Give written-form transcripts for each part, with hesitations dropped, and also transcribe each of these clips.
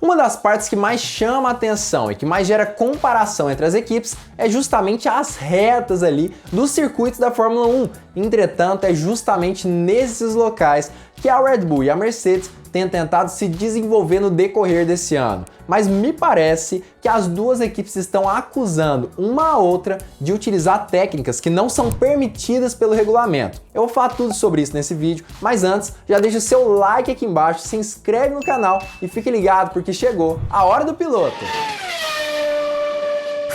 Uma das partes que mais chama a atenção e que mais gera comparação entre as equipes é justamente as retas ali dos circuitos da Fórmula 1. Entretanto, é justamente nesses locais que a Red Bull e a Mercedes têm tentado se desenvolver no decorrer desse ano. Mas me parece que as duas equipes estão acusando uma a outra de utilizar técnicas que não são permitidas pelo regulamento. Eu vou falar tudo sobre isso nesse vídeo, mas antes, já deixa o seu like aqui embaixo, se inscreve no canal e fique ligado porque chegou a hora do piloto.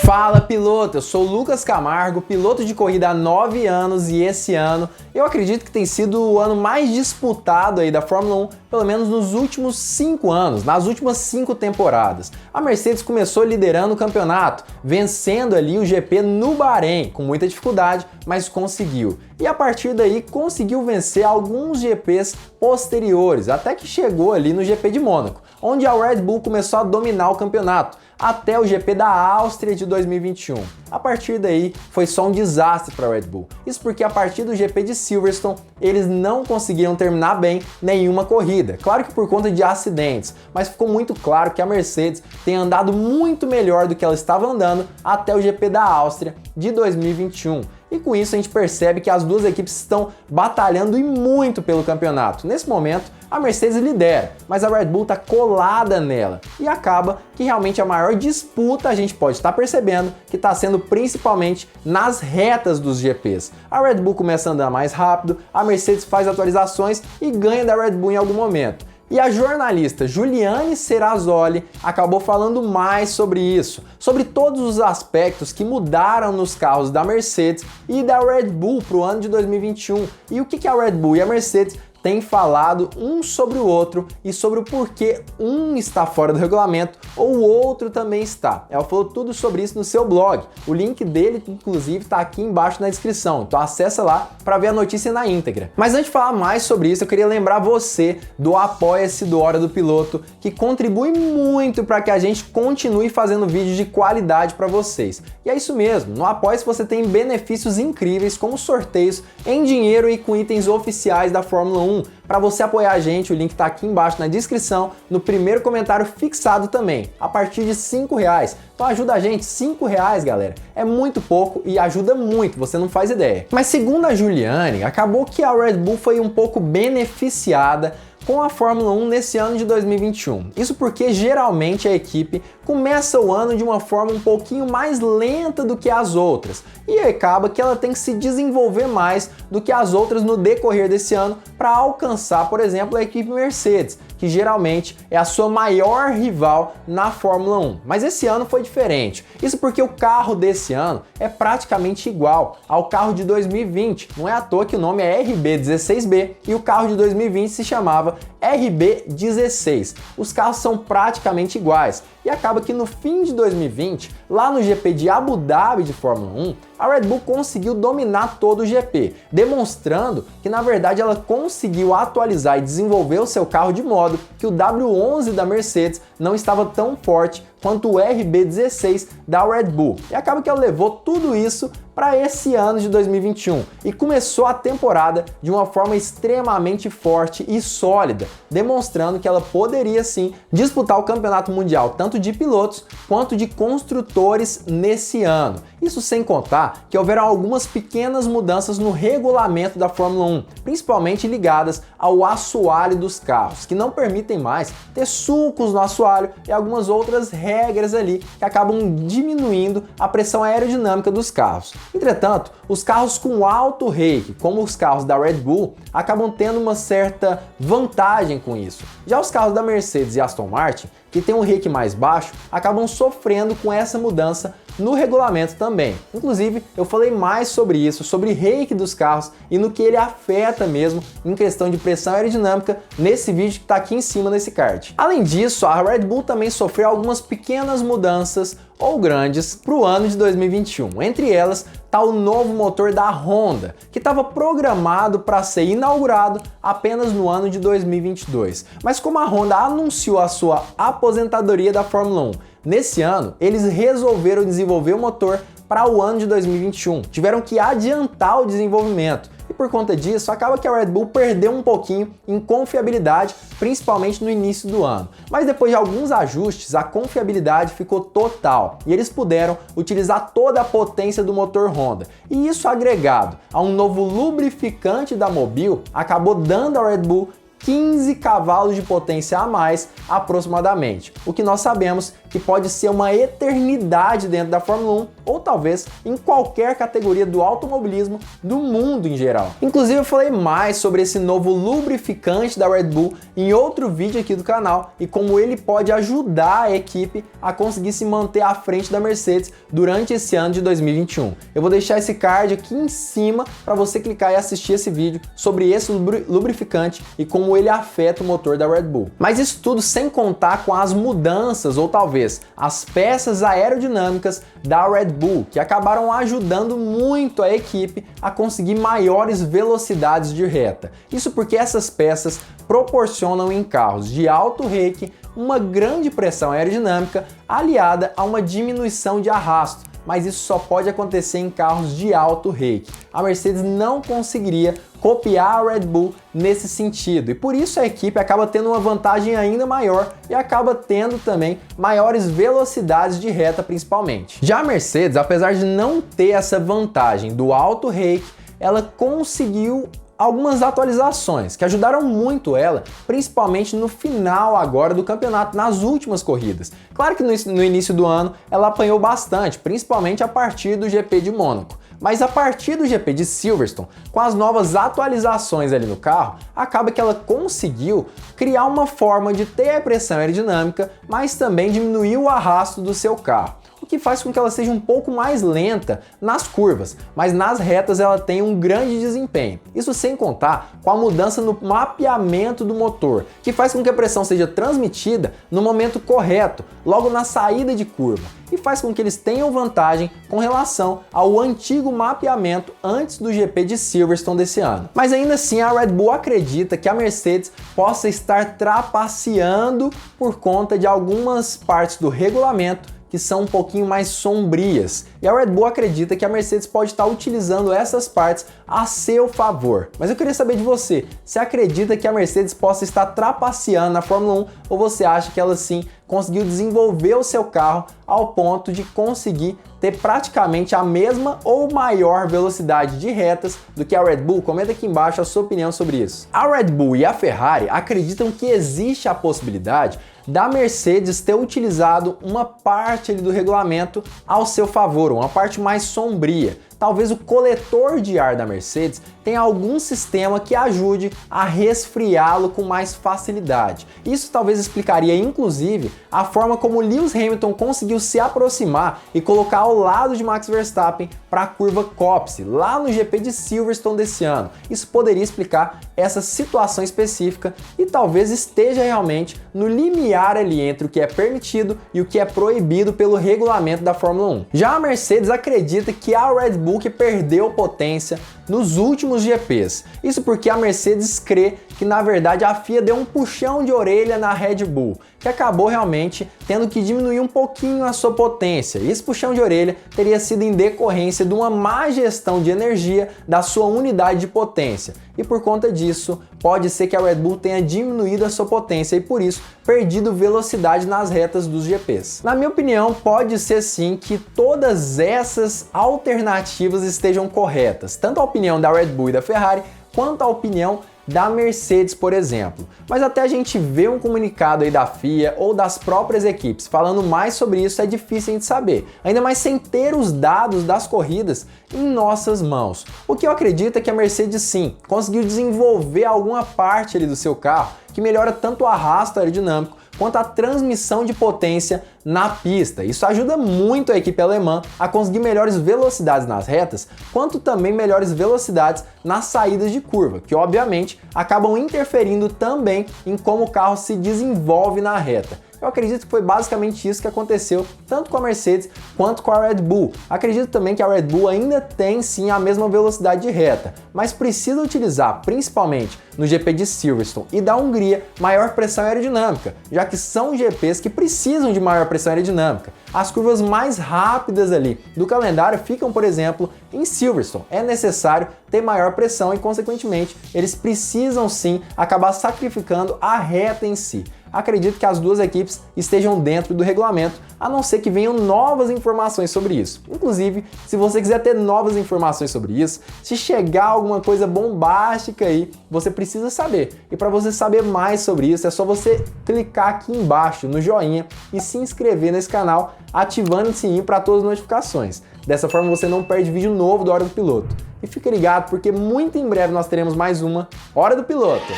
Fala piloto, eu sou o Lucas Camargo, piloto de corrida há 9 anos e esse ano eu acredito que tem sido o ano mais disputado aí da Fórmula 1, pelo menos nos últimos 5 anos, nas últimas 5 temporadas. A Mercedes começou liderando o campeonato, vencendo ali o GP no Bahrein, com muita dificuldade, mas conseguiu. E a partir daí conseguiu vencer alguns GPs posteriores, até que chegou ali no GP de Mônaco, onde a Red Bull começou a dominar o campeonato, até o GP da Áustria de 2021. A partir daí foi só um desastre para a Red Bull. Isso porque a partir do GP de Silverstone eles não conseguiram terminar bem nenhuma corrida. Claro que por conta de acidentes, mas ficou muito claro que a Mercedes tem andado muito melhor do que ela estava andando até o GP da Áustria de 2021. E com isso a gente percebe que as duas equipes estão batalhando e muito pelo campeonato. Nesse momento, a Mercedes lidera, mas a Red Bull está colada nela e acaba que realmente a maior disputa a gente pode estar percebendo que está sendo principalmente nas retas dos GPs. A Red Bull começa a andar mais rápido, a Mercedes faz atualizações e ganha da Red Bull em algum momento. E a jornalista Juliane Serrazoli acabou falando mais sobre isso, sobre todos os aspectos que mudaram nos carros da Mercedes e da Red Bull para o ano de 2021 e o que a Red Bull e a Mercedes têm falado um sobre o outro e sobre o porquê um está fora do regulamento ou o outro também está. Ela falou tudo sobre isso no seu blog. O link dele, inclusive, está aqui embaixo na descrição, então acessa lá para ver a notícia na íntegra. Mas antes de falar mais sobre isso, eu queria lembrar você do Apoia-se do Hora do Piloto, que contribui muito para que a gente continue fazendo vídeos de qualidade para vocês. E é isso mesmo, no Apoia-se você tem benefícios incríveis como sorteios em dinheiro e com itens oficiais da Fórmula 1. Para você apoiar a gente, o link está aqui embaixo na descrição, no primeiro comentário fixado também, a partir de R$5. Então ajuda a gente, R$5, galera. É muito pouco e ajuda muito, você não faz ideia. Mas segundo a Juliane, acabou que a Red Bull foi um pouco beneficiada com a Fórmula 1 nesse ano de 2021. Isso porque geralmente a equipe começa o ano de uma forma um pouquinho mais lenta do que as outras e acaba que ela tem que se desenvolver mais do que as outras no decorrer desse ano para alcançar, por exemplo, a equipe Mercedes, que geralmente é a sua maior rival na Fórmula 1. Mas esse ano foi diferente. Isso porque o carro desse ano é praticamente igual ao carro de 2020. Não é à toa que o nome é RB16B e o carro de 2020 se chamava RB16. Os carros são praticamente iguais e acaba que no fim de 2020, lá no GP de Abu Dhabi de Fórmula 1, a Red Bull conseguiu dominar todo o GP, demonstrando que na verdade ela conseguiu atualizar e desenvolver o seu carro de modo que o W11 da Mercedes não estava tão forte quanto o RB16 da Red Bull. E acaba que ela levou tudo isso para esse ano de 2021 e começou a temporada de uma forma extremamente forte e sólida, demonstrando que ela poderia sim disputar o campeonato mundial tanto de pilotos quanto de construtores nesse ano. Isso sem contar que houveram algumas pequenas mudanças no regulamento da Fórmula 1, principalmente ligadas ao assoalho dos carros, que não permitem mais ter sulcos no assoalho e algumas outras regras ali que acabam diminuindo a pressão aerodinâmica dos carros. Entretanto, os carros com alto rake, como os carros da Red Bull, acabam tendo uma certa vantagem com isso. Já os carros da Mercedes e Aston Martin, que tem um rake mais baixo, acabam sofrendo com essa mudança no regulamento também. Inclusive, eu falei mais sobre isso, sobre rake dos carros e no que ele afeta mesmo em questão de pressão aerodinâmica nesse vídeo que está aqui em cima nesse card. Além disso, a Red Bull também sofreu algumas pequenas mudanças ou grandes para o ano de 2021. Entre elas está o novo motor da Honda, que estava programado para ser inaugurado apenas no ano de 2022. Mas como a Honda anunciou a sua aposentadoria da Fórmula 1, nesse ano eles resolveram desenvolver o motor para o ano de 2021. Tiveram que adiantar o desenvolvimento. E por conta disso acaba que a Red Bull perdeu um pouquinho em confiabilidade, principalmente no início do ano. Mas depois de alguns ajustes, a confiabilidade ficou total e eles puderam utilizar toda a potência do motor Honda. E isso agregado a um novo lubrificante da Mobil acabou dando à Red Bull 15 cavalos de potência a mais aproximadamente, o que nós sabemos que pode ser uma eternidade dentro da Fórmula 1 ou talvez em qualquer categoria do automobilismo do mundo em geral. Inclusive eu falei mais sobre esse novo lubrificante da Red Bull em outro vídeo aqui do canal e como ele pode ajudar a equipe a conseguir se manter à frente da Mercedes durante esse ano de 2021. Eu vou deixar esse card aqui em cima para você clicar e assistir esse vídeo sobre esse lubrificante e como ele afeta o motor da Red Bull. Mas isso tudo sem contar com as mudanças ou talvez as peças aerodinâmicas da Red Bull, que acabaram ajudando muito a equipe a conseguir maiores velocidades de reta. Isso porque essas peças proporcionam em carros de alto rake uma grande pressão aerodinâmica aliada a uma diminuição de arrasto, mas isso só pode acontecer em carros de alto rake. A Mercedes não conseguiria copiar a Red Bull nesse sentido e por isso a equipe acaba tendo uma vantagem ainda maior e acaba tendo também maiores velocidades de reta principalmente. Já a Mercedes, apesar de não ter essa vantagem do alto rake, ela conseguiu algumas atualizações que ajudaram muito ela, principalmente no final agora do campeonato, nas últimas corridas. Claro que no início do ano ela apanhou bastante, principalmente a partir do GP de Mônaco. Mas a partir do GP de Silverstone, com as novas atualizações ali no carro, acaba que ela conseguiu criar uma forma de ter a pressão aerodinâmica, mas também diminuir o arrasto do seu carro, o que faz com que ela seja um pouco mais lenta nas curvas, mas nas retas ela tem um grande desempenho. Isso sem contar com a mudança no mapeamento do motor, que faz com que a pressão seja transmitida no momento correto, logo na saída de curva, e faz com que eles tenham vantagem com relação ao antigo mapeamento antes do GP de Silverstone desse ano. Mas ainda assim a Red Bull acredita que a Mercedes possa estar trapaceando por conta de algumas partes do regulamento que são um pouquinho mais sombrias. E a Red Bull acredita que a Mercedes pode estar utilizando essas partes a seu favor. Mas eu queria saber de você, você acredita que a Mercedes possa estar trapaceando na Fórmula 1 ou você acha que ela sim conseguiu desenvolver o seu carro ao ponto de conseguir ter praticamente a mesma ou maior velocidade de retas do que a Red Bull? Comenta aqui embaixo a sua opinião sobre isso. A Red Bull e a Ferrari acreditam que existe a possibilidade da Mercedes ter utilizado uma parte ali do regulamento ao seu favor, uma parte mais sombria. Talvez o coletor de ar da Mercedes tenha algum sistema que ajude a resfriá-lo com mais facilidade. Isso talvez explicaria, inclusive, a forma como Lewis Hamilton conseguiu se aproximar e colocar ao lado de Max Verstappen para a curva Copse, lá no GP de Silverstone desse ano. Isso poderia explicar essa situação específica e talvez esteja realmente no limiar ali entre o que é permitido e o que é proibido pelo regulamento da Fórmula 1. Já a Mercedes acredita que a Red Bull perdeu potência nos últimos GPs. Isso porque a Mercedes crê que na verdade a FIA deu um puxão de orelha na Red Bull, que acabou realmente tendo que diminuir um pouquinho a sua potência. E esse puxão de orelha teria sido em decorrência de uma má gestão de energia da sua unidade de potência. E por conta disso, pode ser que a Red Bull tenha diminuído a sua potência e por isso perdido velocidade nas retas dos GPs. Na minha opinião, pode ser sim que todas essas alternativas estejam corretas, tanto a opinião da Red Bull e da Ferrari, quanto a opinião da Mercedes, por exemplo. Mas até a gente ver um comunicado aí da FIA ou das próprias equipes falando mais sobre isso é difícil a gente saber, ainda mais sem ter os dados das corridas em nossas mãos. O que eu acredito é que a Mercedes sim conseguiu desenvolver alguma parte ali do seu carro que melhora tanto o arrasto aerodinâmico quanto a transmissão de potência na pista. Isso ajuda muito a equipe alemã a conseguir melhores velocidades nas retas, quanto também melhores velocidades nas saídas de curva, que obviamente acabam interferindo também em como o carro se desenvolve na reta. Eu acredito que foi basicamente isso que aconteceu tanto com a Mercedes quanto com a Red Bull. Acredito também que a Red Bull ainda tem sim a mesma velocidade de reta, mas precisa utilizar, principalmente no GP de Silverstone e da Hungria, maior pressão aerodinâmica, já que são GPs que precisam de maior pressão aerodinâmica. As curvas mais rápidas ali do calendário ficam, por exemplo, em Silverstone. É necessário ter maior pressão e, consequentemente, eles precisam sim acabar sacrificando a reta em si. Acredito que as duas equipes estejam dentro do regulamento, a não ser que venham novas informações sobre isso. Inclusive, se você quiser ter novas informações sobre isso, se chegar alguma coisa bombástica aí, você precisa saber. E para você saber mais sobre isso, é só você clicar aqui embaixo no joinha e se inscrever nesse canal, ativando o sininho para todas as notificações. Dessa forma você não perde vídeo novo da Hora do Piloto. E fica ligado porque muito em breve nós teremos mais uma Hora do Piloto.